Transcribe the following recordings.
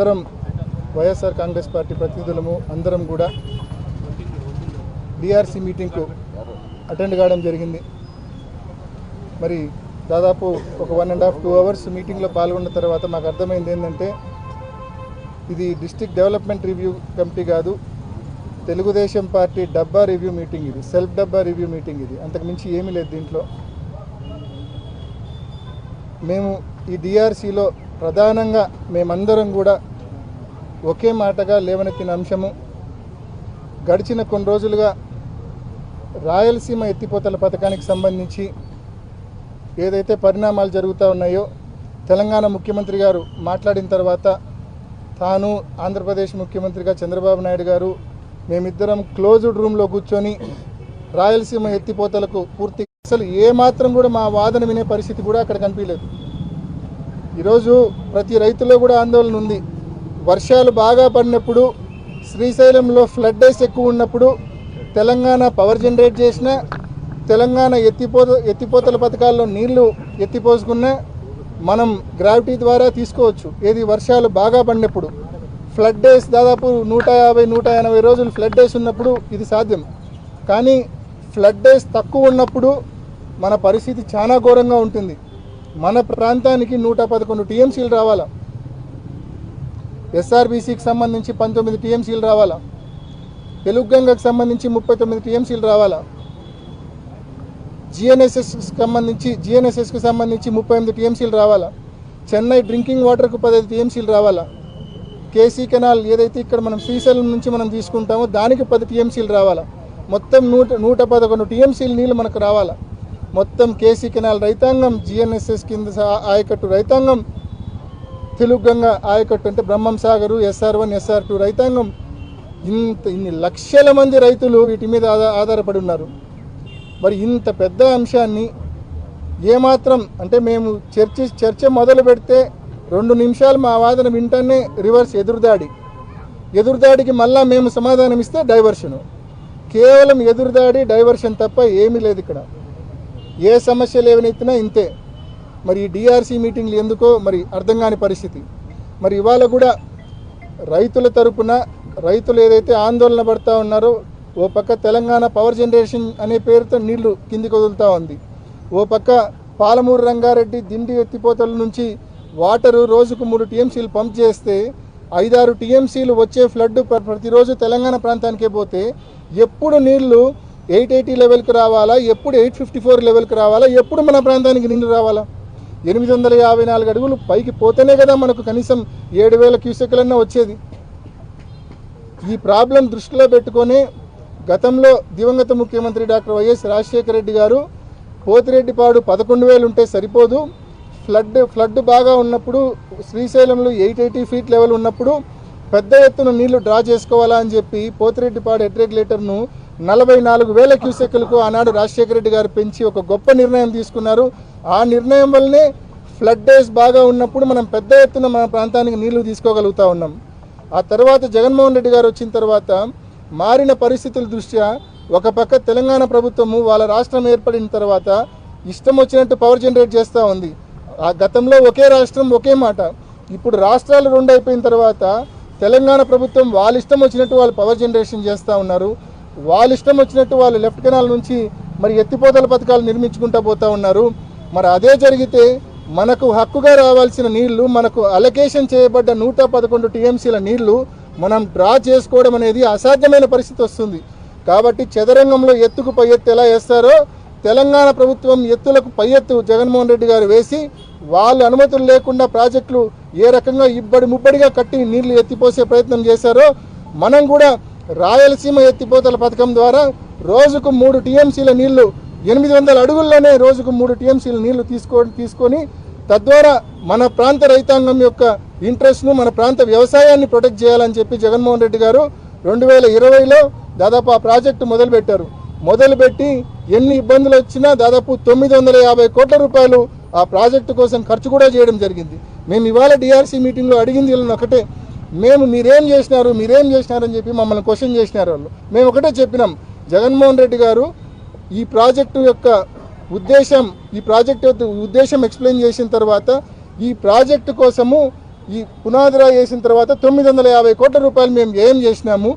మేమందరం వైఎస్ఆర్ కాంగ్రెస్ పార్టీ ప్రతినిధులము అందరం కూడా డిఆర్సీ మీటింగ్కు అటెండ్ కావడం జరిగింది. మరి దాదాపు ఒక 1.5 to 2 hours మీటింగ్లో పాల్గొన్న తర్వాత మాకు అర్థమైంది ఏంటంటే ఇది డిస్ట్రిక్ట్ డెవలప్మెంట్ రివ్యూ కమిటీ కాదు, తెలుగుదేశం పార్టీ డబ్బా రివ్యూ మీటింగ్, ఇది సెల్ఫ్ డబ్బా రివ్యూ మీటింగ్. ఇది అంతకుమించి ఏమీ లేదు దీంట్లో. మేము ఈ డిఆర్సీలో ప్రధానంగా మేమందరం కూడా ఒకే మాటగా లేవనెత్తిన అంశము గడిచిన కొన్ని రోజులుగా రాయలసీమ ఎత్తిపోతల పథకానికి సంబంధించి ఏదైతే పరిణామాలు జరుగుతూ ఉన్నాయో తెలంగాణ ముఖ్యమంత్రి గారు మాట్లాడిన తర్వాత తాను ఆంధ్రప్రదేశ్ ముఖ్యమంత్రిగా చంద్రబాబు నాయుడు గారు మేమిద్దరం క్లోజ్డ్ రూమ్లో కూర్చొని రాయలసీమ ఎత్తిపోతలకు పూర్తి అసలు ఏమాత్రం కూడా మా వాదన వినే పరిస్థితి కూడా అక్కడ కనిపించలేదు. ఈరోజు ప్రతి రైతులో కూడా ఆందోళన ఉంది. వర్షాలు బాగా పడినప్పుడు శ్రీశైలంలో ఫ్లడ్ డేస్ ఎక్కువ ఉన్నప్పుడు తెలంగాణ పవర్ జనరేట్ చేసిన తెలంగాణ ఎత్తిపోతల పథకాల్లో నీళ్లు ఎత్తిపోసుకున్న మనం గ్రావిటీ ద్వారా తీసుకోవచ్చు. ఏది వర్షాలు బాగా పడినప్పుడు ఫ్లడ్ డేస్ దాదాపు 150-180 రోజులు ఫ్లడ్ డేస్ ఉన్నప్పుడు ఇది సాధ్యం. కానీ ఫ్లడ్ డేస్ తక్కువ ఉన్నప్పుడు మన పరిస్థితి చాలా ఘోరంగా ఉంటుంది. మన ప్రాంతానికి 111 టీఎంసీలు రావాలా, ఎస్ఆర్బీసీకి సంబంధించి 19 టీఎంసీలు రావాలా, తెలుగుగంగకు సంబంధించి 39 టీఎంసీలు రావాలా, జిఎన్ఎస్ఎస్కి సంబంధించి 38 టీఎంసీలు రావాలా, చెన్నై డ్రింకింగ్ వాటర్కు 15 టీఎంసీలు రావాలా, కేసీ కెనాల్ ఏదైతే ఇక్కడ మనం శ్రీశైలం నుంచి మనం తీసుకుంటామో దానికి 10 టీఎంసీలు రావాలా, మొత్తం 111 టీఎంసీలు నీళ్ళు మనకు రావాలా. మొత్తం కేసీ కెనాల్ రైతాంగం, జిఎన్ఎస్ఎస్ కింద ఆయకట్టు రైతాంగం, తెలుగుగంగ ఆయకట్టు అంటే బ్రహ్మం సాగరు, SR1 SR2 రైతాంగం, ఇన్ని లక్షల మంది రైతులు వీటి మీద ఆధారపడి ఉన్నారు. మరి ఇంత పెద్ద అంశాన్ని ఏమాత్రం అంటే మేము చర్చ మొదలు పెడితే 2 నిమిషాలు మా వాదన వింటనే రివర్స్ ఎదురుదాడికి మళ్ళా మేము సమాధానం ఇస్తే డైవర్షను. కేవలం ఎదురుదాడి డైవర్షన్ తప్ప ఏమీ లేదు ఇక్కడ. ఏ సమస్యలు ఏవనెత్తినా ఇంతే. మరి ఈ డిఆర్సీ మీటింగ్లు ఎందుకో మరి అర్థం కాని పరిస్థితి. మరి ఇవాళ కూడా రైతుల తరపున రైతులు ఏదైతే ఆందోళన పడుతూ ఉన్నారో, ఓ పక్క తెలంగాణ పవర్ జనరేషన్ అనే పేరుతో నీళ్లు కిందికి వదులుతూ ఉంది, ఓ పక్క పాలమూరు రంగారెడ్డి దిండి ఎత్తిపోతల నుంచి వాటరు రోజుకు 3 టీఎంసీలు పంప్ చేస్తే 5-6 టీఎంసీలు వచ్చే ఫ్లడ్ ప్రతిరోజు తెలంగాణ ప్రాంతానికే పోతే ఎప్పుడు నీళ్లు 880 లెవెల్కి రావాలా, ఎప్పుడు 854 లెవెల్కి రావాలా, ఎప్పుడు మన ప్రాంతానికి నీళ్లు రావాలా? 854 అడుగులు పైకి పోతేనే కదా మనకు కనీసం 7000 క్యూసెక్లన్నా వచ్చేది. ఈ ప్రాబ్లం దృష్టిలో పెట్టుకొని గతంలో దివంగత ముఖ్యమంత్రి డాక్టర్ వైఎస్ రాజశేఖర రెడ్డి గారు పోతిరెడ్డిపాడు 11,000 ఉంటే సరిపోదు, ఫ్లడ్ బాగా ఉన్నప్పుడు శ్రీశైలంలో 880 ఫీట్ లెవెల్ ఉన్నప్పుడు పెద్ద ఎత్తున నీళ్లు డ్రా చేసుకోవాలా అని చెప్పి పోతిరెడ్డిపాడు హెడ్ రెగ్యులేటర్ను 44,000 క్యూసెక్లకు ఆనాడు రాజశేఖర రెడ్డి గారు పెంచి ఒక గొప్ప నిర్ణయం తీసుకున్నారు. ఆ నిర్ణయం వల్లనే ఫ్లడ్ డేస్ బాగా ఉన్నప్పుడు మనం పెద్ద ఎత్తున మన ప్రాంతానికి నీళ్లు తీసుకోగలుగుతూ ఉన్నాం. ఆ తర్వాత జగన్మోహన్ రెడ్డి గారు వచ్చిన తర్వాత మారిన పరిస్థితుల దృష్ట్యా ఒక పక్క తెలంగాణ ప్రభుత్వము వాళ్ళ రాష్ట్రం ఏర్పడిన తర్వాత ఇష్టం వచ్చినట్టు పవర్ జనరేట్ చేస్తూ ఉంది. ఆ గతంలో ఒకే రాష్ట్రం ఒకే మాట, ఇప్పుడు రాష్ట్రాలు 2 అయిపోయిన తర్వాత తెలంగాణ ప్రభుత్వం వాళ్ళ ఇష్టం వచ్చినట్టు వాళ్ళు పవర్ జనరేషన్ చేస్తూ ఉన్నారు. వాళ్ళ ఇష్టం వచ్చినట్టు వాళ్ళు లెఫ్ట్ కెనాల్ నుంచి మరి ఎత్తిపోతల పథకాలు నిర్మించుకుంటూ పోతూ ఉన్నారు. మరి అదే జరిగితే మనకు హక్కుగా రావాల్సిన నీళ్లు, మనకు అలొకేషన్ చేయబడ్డ 111 టీఎంసీల నీళ్లు మనం డ్రా చేసుకోవడం అనేది అసాధ్యమైన పరిస్థితి వస్తుంది. కాబట్టి చదరంగంలో ఎత్తుకు పై ఎత్తు ఎలా వేస్తారో తెలంగాణ ప్రభుత్వం ఎత్తులకు పై ఎత్తు జగన్మోహన్ రెడ్డి గారు వేసి వాళ్ళు అనుమతులు లేకుండా ప్రాజెక్టులు ఏ రకంగా ముబ్బడిగా కట్టి నీళ్లు ఎత్తిపోసే ప్రయత్నం చేశారో మనం కూడా రాయలసీమ ఎత్తిపోతల పథకం ద్వారా రోజుకు 3 టీఎంసీల నీళ్లు 800 అడుగుల్లోనే రోజుకు 3 టీఎంసీల నీళ్లు తీసుకొని తద్వారా మన ప్రాంత రైతాంగం యొక్క ఇంట్రెస్ట్ను, మన ప్రాంత వ్యవసాయాన్ని ప్రొటెక్ట్ చేయాలని చెప్పి జగన్మోహన్ రెడ్డి గారు 2020లో దాదాపు ఆ ప్రాజెక్టు మొదలుపెట్టి ఎన్ని ఇబ్బందులు వచ్చినా దాదాపు 950 కోట్ల రూపాయలు ఆ ప్రాజెక్టు కోసం ఖర్చు కూడా చేయడం జరిగింది. మేము ఇవాళ డిఆర్సీ మీటింగ్లో అడిగింది ఒకటే, మీరేం చేసినారని చెప్పి మమ్మల్ని క్వశ్చన్ చేసినారు వాళ్ళు. మేము ఒకటే చెప్పినాం, జగన్మోహన్ రెడ్డి గారు ఈ ప్రాజెక్టు యొక్క ఉద్దేశం ఎక్స్ప్లెయిన్ చేసిన తర్వాత ఈ ప్రాజెక్టు కోసము ఈ పునాదిరా వేసిన తర్వాత 950 కోట్ల రూపాయలు మేము ఏం చేసినాము,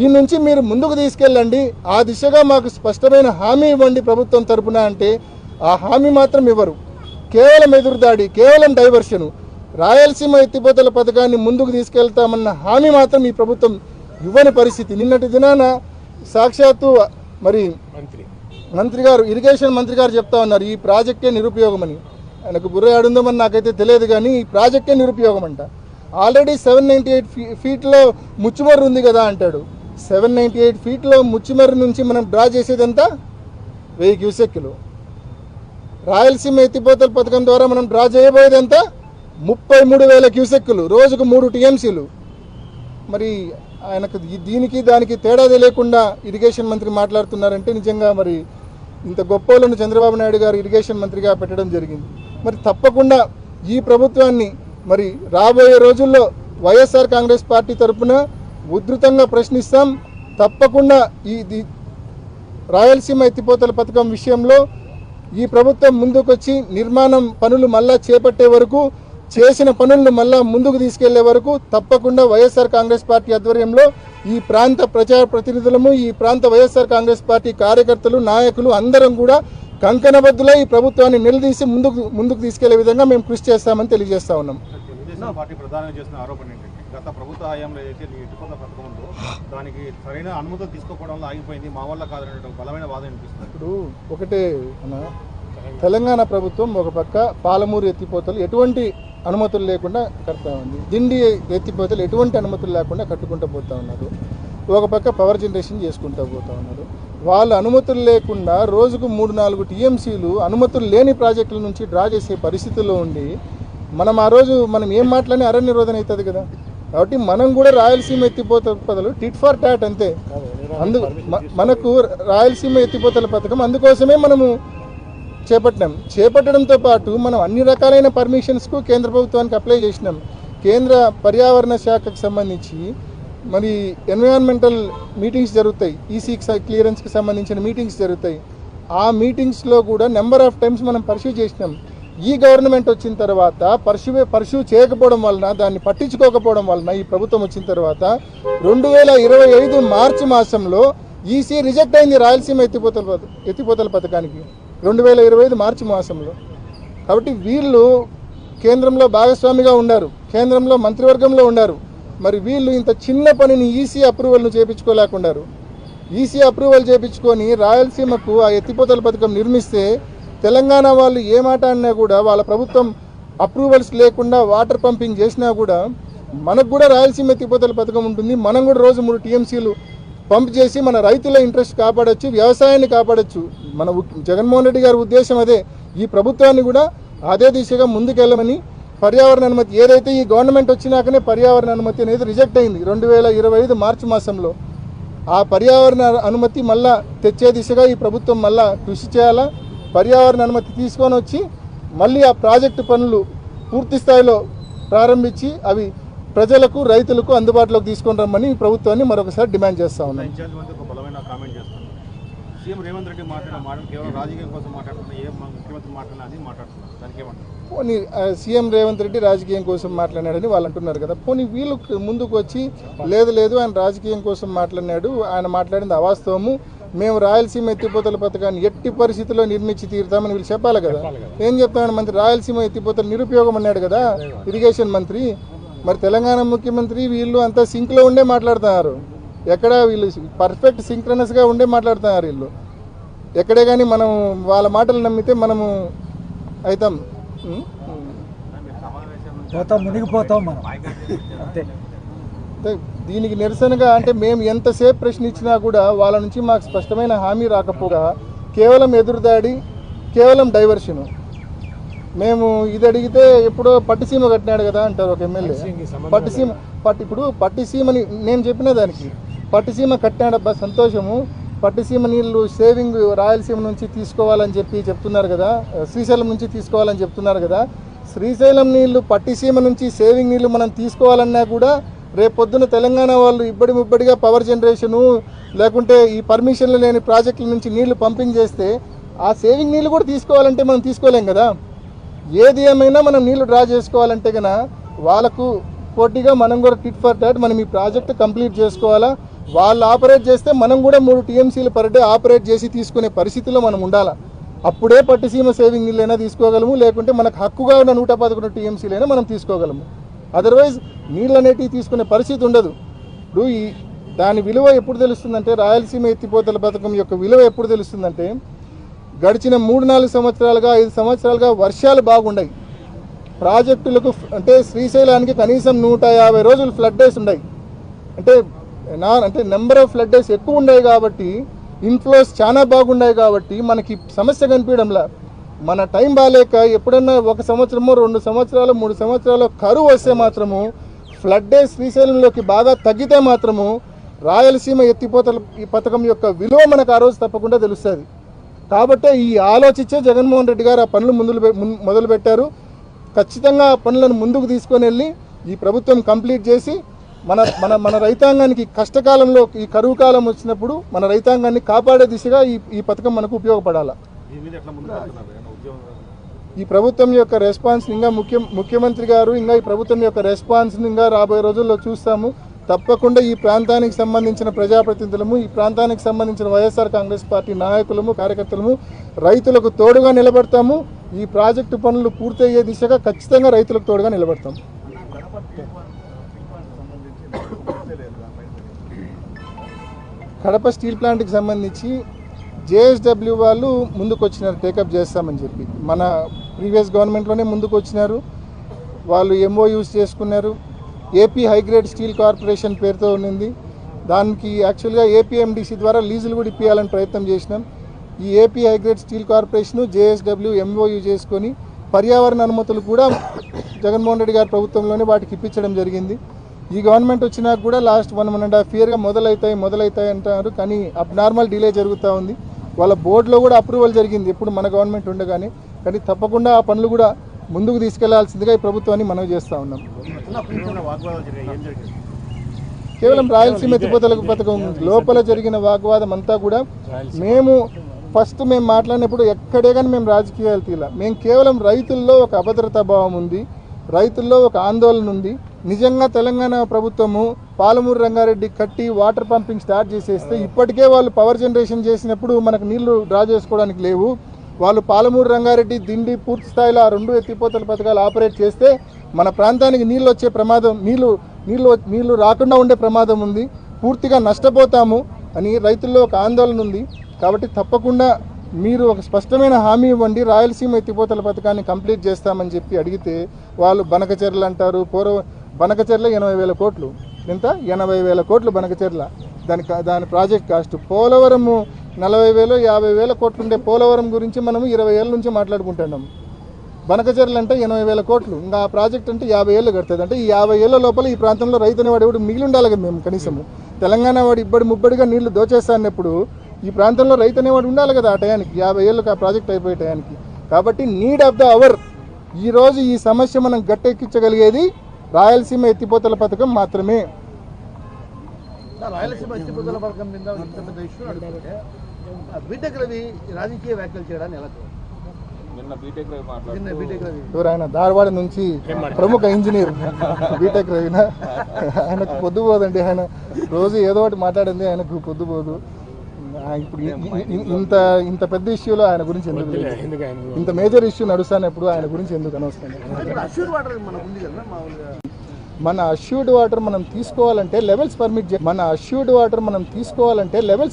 ఈ నుంచి మీరు ముందుకు తీసుకెళ్ళండి, ఆ దిశగా మాకు స్పష్టమైన హామీ ఇవ్వండి ప్రభుత్వం తరపున అంటే ఆ హామీ మాత్రం ఇవ్వరు. కేవలం ఎదురుదాడి, కేవలం డైవర్షను. రాయలసీమ ఎత్తిపోతల పథకాన్ని ముందుకు తీసుకెళ్తామన్న హామీ మాత్రం ఈ ప్రభుత్వం ఇవ్వని పరిస్థితి. నిన్నటి దినాన సాక్షాత్తు మరి మంత్రి గారు, ఇరిగేషన్ మంత్రి గారు చెప్తా ఉన్నారు ఈ ప్రాజెక్టే నిరుపయోగమని. ఆయనకు బుర్ర ఆడుందామని నాకైతే తెలియదు, కానీ ఈ ప్రాజెక్టే నిరుపయోగం అంట. ఆల్రెడీ 798 ఫీట్లో ముచ్చుమర్రు ఉంది కదా అంటాడు. 798 ఫీట్లో ముచ్చుమర్రు నుంచి మనం డ్రా చేసేదంతా 1000 క్యూసెక్కులు. రాయలసీమ ఎత్తిపోతల పథకం ద్వారా మనం డ్రా చేయబోయేదంతా 33,000 క్యూసెక్కులు, రోజుకు 3 టీఎంసీలు. మరి ఆయనకు దీనికి దానికి తేడా తెలియకుండా ఇరిగేషన్ మంత్రి మాట్లాడుతున్నారంటే నిజంగా మరి ఇంత గొప్పలను చంద్రబాబు నాయుడు గారు ఇరిగేషన్ మంత్రిగా పెట్టడం జరిగింది. మరి తప్పకుండా ఈ ప్రభుత్వాన్ని మరి రాబోయే రోజుల్లో వైఎస్ఆర్ కాంగ్రెస్ పార్టీ తరఫున ఉధృతంగా ప్రశ్నిస్తాం. తప్పకుండా ఈ రాయలసీమ ఎత్తిపోతల పథకం విషయంలో ఈ ప్రభుత్వం ముందుకొచ్చి నిర్మాణం పనులు మళ్ళా చేపట్టే వరకు, చేసిన పనులను మళ్ళా ముందుకు తీసుకెళ్లే వరకు తప్పకుండా వైఎస్ఆర్ కాంగ్రెస్ పార్టీ ఆధ్వర్యంలో ఈ ప్రాంత ప్రజా ప్రతినిధులము, ఈ ప్రాంత వైఎస్ఆర్ కాంగ్రెస్ పార్టీ కార్యకర్తలు, నాయకులు అందరం కూడా కంకణబద్దులై ఈ ప్రభుత్వాన్ని నిలదీసి ముందుకు తీసుకెళ్లే విధంగా మేము కృషి చేస్తామని తెలియజేస్తా ఉన్నాం. పార్టీ ప్రధానంగా చేసిన ఆరోపణ ఏంటంటే గత ప్రభుత్వ హయాంలో అయితే ఎత్తిపోతల పథకం ఉందో దానికి సరైన అనుమతులు తీసుకోవడంలో ఆగిపోయింది, మా వల్ల కాదనే బలమైన వాదన వినిపిస్తుంది. ఇప్పుడు ఒకటే తెలంగాణ ప్రభుత్వం ఒక పక్క పాలమూరు ఎత్తిపోతలు ఎటువంటి అనుమతులు లేకుండా కడతా ఉంది, దిండి ఎత్తిపోతలు ఎటువంటి అనుమతులు లేకుండా కట్టుకుంటూ పోతా ఉన్నారు. ఒక పక్క పవర్ జనరేషన్ చేసుకుంటూ పోతా ఉన్నారు. వాళ్ళు అనుమతులు లేకుండా రోజుకు 3-4 టీఎంసీలు అనుమతులు లేని ప్రాజెక్టుల నుంచి డ్రా చేసే పరిస్థితుల్లో ఉండి మనం ఆ రోజు మనం ఏం మాట్లాడినా అరణ్య నిరోధన అవుతుంది కదా. కాబట్టి మనం కూడా రాయలసీమ ఎత్తిపోతల పథకాలు టిట్ ఫర్ టాట్ అంతే. మనకు రాయలసీమ ఎత్తిపోతల పథకం అందుకోసమే మనము చేపట్టడంతో పాటు మనం అన్ని రకాలైన పర్మిషన్స్కు కేంద్ర ప్రభుత్వానికి అప్లై చేసినాం. కేంద్ర పర్యావరణ శాఖకు సంబంధించి మరి ఎన్విరాన్మెంటల్ మీటింగ్స్ జరుగుతాయి, ఈసీ క్లియరెన్స్కి సంబంధించిన మీటింగ్స్ జరుగుతాయి. ఆ మీటింగ్స్లో కూడా నెంబర్ ఆఫ్ టైమ్స్ మనం పర్స్యూ చేసినాం. ఈ గవర్నమెంట్ వచ్చిన తర్వాత పర్స్యూ చేయకపోవడం వలన, దాన్ని పట్టించుకోకపోవడం వలన ఈ ప్రభుత్వం వచ్చిన తర్వాత 2025 మార్చి మాసంలో ఈసీ రిజెక్ట్ అయింది రాయలసీమ ఎత్తిపోతల పథకానికి 2025 మార్చి మాసంలో. కాబట్టి వీళ్ళు కేంద్రంలో భాగస్వామిగా ఉన్నారు, కేంద్రంలో మంత్రివర్గంలో ఉన్నారు. మరి వీళ్ళు ఇంత చిన్న పనిని ఈసీ అప్రూవల్ను చేయించుకోలేకున్నారు. ఈసీ అప్రూవల్ చేయించుకొని రాయలసీమకు ఆ ఎత్తిపోతల పథకం నిర్మిస్తే తెలంగాణ వాళ్ళు ఏ మాట అన్నా కూడా, వాళ్ళ ప్రభుత్వం అప్రూవల్స్ లేకుండా వాటర్ పంపింగ్ చేసినా కూడా మనకు కూడా రాయలసీమ ఎత్తిపోతల పథకం ఉంటుంది. మనం కూడా రోజు 3 టీఎంసీలు పంప్ చేసి మన రైతుల ఇంట్రెస్ట్ కాపాడచ్చు, వ్యవసాయాన్ని కాపాడచ్చు. మన జగన్మోహన్ రెడ్డి గారి ఉద్దేశం అదే. ఈ ప్రభుత్వాన్ని కూడా అదే దిశగా ముందుకెళ్ళమని పర్యావరణ అనుమతి ఏదైతే ఈ గవర్నమెంట్ వచ్చినాకనే పర్యావరణ అనుమతి అనేది రిజెక్ట్ అయింది 2025 మార్చి మాసంలో. ఆ పర్యావరణ అనుమతి మళ్ళా తెచ్చే దిశగా ఈ ప్రభుత్వం మళ్ళా కృషి చేయాలా. పర్యావరణ అనుమతి తీసుకొని వచ్చి మళ్ళీ ఆ ప్రాజెక్టు పనులు పూర్తి స్థాయిలో ప్రారంభించి అవి ప్రజలకు, రైతులకు అందుబాటులోకి తీసుకొని రమ్మని ఈ ప్రభుత్వాన్ని మరొకసారి డిమాండ్ చేస్తా ఉన్నాం. సీఎం రేవంత్ రెడ్డి మాట్లాడిన కేవలం రాజకీయం కోసం మాట్లాడుతున్నా, ఏ ముఖ్యమంత్రి మాట్లాడినా అది మాట్లాడుతున్నారు, దానికి ఏమంటారు? పోనీ సీఎం రేవంత్ రెడ్డి రాజకీయం కోసం మాట్లాడినాడని వాళ్ళు అంటున్నారు కదా. పోనీ వీళ్ళు ముందుకు వచ్చి లేదు ఆయన రాజకీయం కోసం మాట్లాడినాడు, ఆయన మాట్లాడింది అవాస్తవము, మేము రాయలసీమ ఎత్తిపోతల పథకాన్ని ఎట్టి పరిస్థితుల్లో నిర్మించి తీరుతామని వీళ్ళు చెప్పాలి కదా. ఏం చెప్తాడు మంత్రి? రాయలసీమ ఎత్తిపోతల నిరుపయోగం అన్నాడు కదా ఇరిగేషన్ మంత్రి. మరి తెలంగాణ ముఖ్యమంత్రి వీళ్ళు అంతా సింక్లో ఉండే మాట్లాడుతున్నారు. ఎక్కడ వీళ్ళు పర్ఫెక్ట్ సింక్రనస్గా ఉండే మాట్లాడుతున్నారు వీళ్ళు. ఎక్కడే కానీ మనం వాళ్ళ మాటలు నమ్మితే మనము అవుతాం, మునిగిపోతాం మనం అంతే. దీనికి నిరసనగా అంటే మేము ఎంతసేపు ప్రశ్న ఇచ్చినా కూడా వాళ్ళ నుంచి మాకు స్పష్టమైన హామీ రాకపోగా కేవలం ఎదురుదాడి, కేవలం డైవర్షను. మేము ఇది అడిగితే ఎప్పుడో పట్టిసీమ కట్టినాడు కదా అంటారు ఒక ఎమ్మెల్యే. ఇప్పుడు పట్టిసీమని నేను చెప్పిన దానికి పట్టిసీమ కట్టినాడబ్బా సంతోషము, పట్టిసీమ నీళ్లు సేవింగ్ రాయలసీమ నుంచి తీసుకోవాలని చెప్పి చెప్తున్నారు కదా, శ్రీశైలం నుంచి తీసుకోవాలని చెప్తున్నారు కదా. శ్రీశైలం నీళ్లు పట్టిసీమ నుంచి సేవింగ్ నీళ్లు మనం తీసుకోవాలన్నా కూడా రేపొద్దున తెలంగాణ వాళ్ళు ముబ్బడిగా పవర్ జనరేషను లేకుంటే ఈ పర్మిషన్లు లేని ప్రాజెక్టుల నుంచి నీళ్లు పంపింగ్ చేస్తే ఆ సేవింగ్ నీళ్లు కూడా తీసుకోవాలంటే మనం తీసుకోలేం కదా. ఏది ఏమైనా మనం నీళ్లు డ్రా చేసుకోవాలంటే కనుక వాళ్ళకు పోటీగా మనం కూడా టిట్ ఫర్ టాట్ మనం ఈ ప్రాజెక్ట్ కంప్లీట్ చేసుకోవాలా. వాళ్ళు ఆపరేట్ చేస్తే మనం కూడా 3 టీఎంసీలు పర్ డే ఆపరేట్ చేసి తీసుకునే పరిస్థితిలో మనం ఉండాలా. అప్పుడే పట్టిసీమ సేవింగ్ నీళ్ళైనా తీసుకోగలము, లేకుంటే మనకు హక్కుగా ఉన్న 111 టీఎంసీలైనా మనం తీసుకోగలము. అదర్వైజ్ నీళ్ళు అనేటివి తీసుకునే పరిస్థితి ఉండదు. ఇప్పుడు దాని విలువ ఎప్పుడు తెలుస్తుందంటే, రాయలసీమ ఎత్తిపోతల పథకం యొక్క విలువ ఎప్పుడు తెలుస్తుందంటే, గడిచిన 3-4 సంవత్సరాలుగా 5 సంవత్సరాలుగా వర్షాలు బాగున్నాయి. ప్రాజెక్టులకు అంటే శ్రీశైలానికి కనీసం 150 రోజులు ఫ్లడ్ డేస్ ఉన్నాయి. అంటే నెంబర్ ఆఫ్ ఫ్లడ్ డేస్ ఎక్కువ ఉన్నాయి కాబట్టి, ఇన్ఫ్లోస్ చాలా బాగున్నాయి కాబట్టి మనకి సమస్య కనిపించడంలా. మన టైం బాగాలేక ఎప్పుడన్నా 1 సంవత్సరమో 2 సంవత్సరాలు 3 సంవత్సరాలు కరువు వస్తే మాత్రము, ఫ్లడ్ డేస్ శ్రీశైలంలోకి బాగా తగ్గితే మాత్రము రాయలసీమ ఎత్తిపోతల ఈ పథకం యొక్క విలువ మనకు ఆ రోజు తప్పకుండా తెలుస్తుంది. కాబట్టి ఈ ఆలోచించే జగన్మోహన్ రెడ్డి గారు ఆ పనులు మొదలుపెట్టారు. ఖచ్చితంగా ఆ పనులను ముందుకు తీసుకొని వెళ్ళి ఈ ప్రభుత్వం కంప్లీట్ చేసి మన మన మన రైతాంగానికి కష్టకాలంలో ఈ కరువు కాలం వచ్చినప్పుడు మన రైతాంగాన్ని కాపాడే దిశగా ఈ పథకం మనకు ఉపయోగపడాలి. ఈ ప్రభుత్వం యొక్క రెస్పాన్స్ ఇంకా ముఖ్యమంత్రి గారు ఇంకా ఈ ప్రభుత్వం యొక్క రెస్పాన్స్ ఇంకా రాబోయే రోజుల్లో చూస్తాము. తప్పకుండా ఈ ప్రాంతానికి సంబంధించిన ప్రజాప్రతినిధులము, ఈ ప్రాంతానికి సంబంధించిన వైఎస్ఆర్ కాంగ్రెస్ పార్టీ నాయకులము, కార్యకర్తలము రైతులకు తోడుగా నిలబడతాము. ఈ ప్రాజెక్టు పనులు పూర్తయ్యే దిశగా ఖచ్చితంగా రైతులకు తోడుగా నిలబడతాం. కడప స్టీల్ ప్లాంట్కి సంబంధించి జేఎస్డబ్ల్యూ వాళ్ళు ముందుకు వచ్చినారు, టేకప్ చేస్తామని చెప్పి. మన ప్రీవియస్ గవర్నమెంట్లోనే ముందుకు వచ్చినారు. వాళ్ళు ఎంఓయూస్ చేసుకున్నారు. ఏపీ హైగ్రేడ్ స్టీల్ కార్పొరేషన్ పేరుతో ఉన్నింది. దానికి యాక్చువల్గా ఏపీఎండిసి ద్వారా లీజులు కూడా ఇప్పించాలని ప్రయత్నం చేసినాం. ఈ AP high grade steel corporation JSW MoU చేసుకొని పర్యావరణ అనుమతులు కూడా జగన్మోహన్ రెడ్డి గారి ప్రభుత్వంలోనే వాటికి ఇప్పించడం జరిగింది. ఈ గవర్నమెంట్ వచ్చినాక కూడా లాస్ట్ 1.5 ఇయర్గా మొదలవుతాయి అంటారు, కానీ అబ్నార్మల్ డిలే జరుగుతూ ఉంది. వాళ్ళ బోర్డులో కూడా అప్రూవల్ జరిగింది ఎప్పుడు మన గవర్నమెంట్ ఉండగానే. కానీ తప్పకుండా ఆ పనులు కూడా ముందుకు తీసుకెళ్లాల్సిందిగా ఈ ప్రభుత్వాన్ని మనవి చేస్తూ ఉన్నాం. కేవలం రాయలసీమ ఎత్తిపోతల పథకం లోపల జరిగిన వాగ్వాదం అంతా కూడా మేము మాట్లాడినప్పుడు ఎక్కడే కానీ మేము రాజకీయాలు తీయాలి. మేము కేవలం రైతుల్లో ఒక అభద్రతా భావం ఉంది, రైతుల్లో ఒక ఆందోళన ఉంది. నిజంగా తెలంగాణ ప్రభుత్వము పాలమూరు రంగారెడ్డి కట్టి వాటర్ పంపింగ్ స్టార్ట్ చేసేస్తే ఇప్పటికే వాళ్ళు పవర్ జనరేషన్ చేసినప్పుడు మనకు నీళ్లు డ్రా చేసుకోవడానికి లేవు. వాళ్ళు పాలమూరు రంగారెడ్డి దిండి పూర్తి స్థాయిలో ఆ 2 ఎత్తిపోతల పథకాలు ఆపరేట్ చేస్తే మన ప్రాంతానికి నీళ్ళు వచ్చే ప్రమాదం, నీళ్లు రాకుండా ఉండే ప్రమాదం ఉంది. పూర్తిగా నష్టపోతాము అని రైతుల్లో ఒక ఆందోళన ఉంది. కాబట్టి తప్పకుండా మీరు ఒక స్పష్టమైన హామీ ఇవ్వండి, రాయలసీమ ఎత్తిపోతల పథకాన్ని కంప్లీట్ చేస్తామని చెప్పి అడిగితే వాళ్ళు బనకచెర్ల అంటారు. బనకచెర్ల 80,000 కోట్లు. ఎంత? 80,000 కోట్లు బనకచెర్ల. దాని ప్రాజెక్ట్ కాస్ట్. పోలవరము 40,000 50,000 కోట్లు ఉండే పోలవరం గురించి మనము 20 ఏళ్ళ నుంచి మాట్లాడుకుంటున్నాం. బనకచెర్ల అంటే 80,000 కోట్లు. ఇంకా ఆ ప్రాజెక్ట్ అంటే 50 ఏళ్ళు కడుతుంది. అంటే ఈ 50 ఏళ్ళ లోపల ఈ ప్రాంతంలో రైతు అనేవాడు ఎవడు మిగిలి ఉండాలి కదా. మేము కనీసము తెలంగాణ వాడు ముబ్బడిగా నీళ్లు దోచేస్తానప్పుడు ఈ ప్రాంతంలో రైతు అనేవాడు ఉండాలి కదా ఆ టయానికి, 50 ఏళ్ళకి ఆ ప్రాజెక్ట్ అయిపోయే టయానికి. కాబట్టి నీడ్ ఆఫ్ ద అవర్ ఈరోజు ఈ సమస్య మనం గట్టెక్కించగలిగేది రాయలసీమ ఎత్తిపోతల పథకం మాత్రమే. రాయలసీమ ఎత్తిపోతల పథకం మీద బీటెక్ రవి రాజకీయ వ్యాఖ్యలు చేయడానికి ఎలా? ఆయన ధారవాడ నుంచి ప్రముఖ ఇంజనీర్ బీటెక్ రవిన. ఆయనకు పొద్దుపోదండి. ఆయన రోజు ఏదో ఒకటి మాట్లాడింది, ఆయనకు పొద్దుపోదు. ఇప్పుడు ఇంత పెద్ద ఇష్యూలో ఆయన గురించి ఎందుకు, ఇంత మేజర్ ఇష్యూ నడుస్తానప్పుడు ఆయన గురించి ఎందుకు అనవసరం? మన అష్యూర్డ్ వాటర్ మనం తీసుకోవాలంటే లెవెల్స్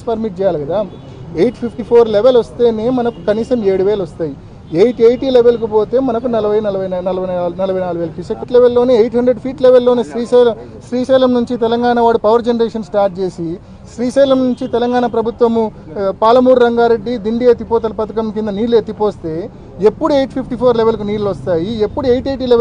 పర్మిట్ చేయాలి కదా. 854 లెవెల్ వస్తేనే మనకు కనీసం 7,000 వస్తాయి. 880 లెవెల్కి పోతే మనకు 44,000 క్యూసెక్ లెవెల్లోనే 800 ఫీట్ లెవెల్లోనే శ్రీశైలం నుంచి తెలంగాణ వాడు పవర్ జనరేషన్ స్టార్ట్ చేసి శ్రీశైలం నుంచి తెలంగాణ ప్రభుత్వము పాలమూరు రంగారెడ్డి దిండి ఎత్తిపోతల పథకం కింద నీళ్లు ఎత్తిపోస్తే ఎప్పుడు 854 లెవెల్కి నీళ్ళు వస్తాయి, ఎప్పుడు 880 లెవెల్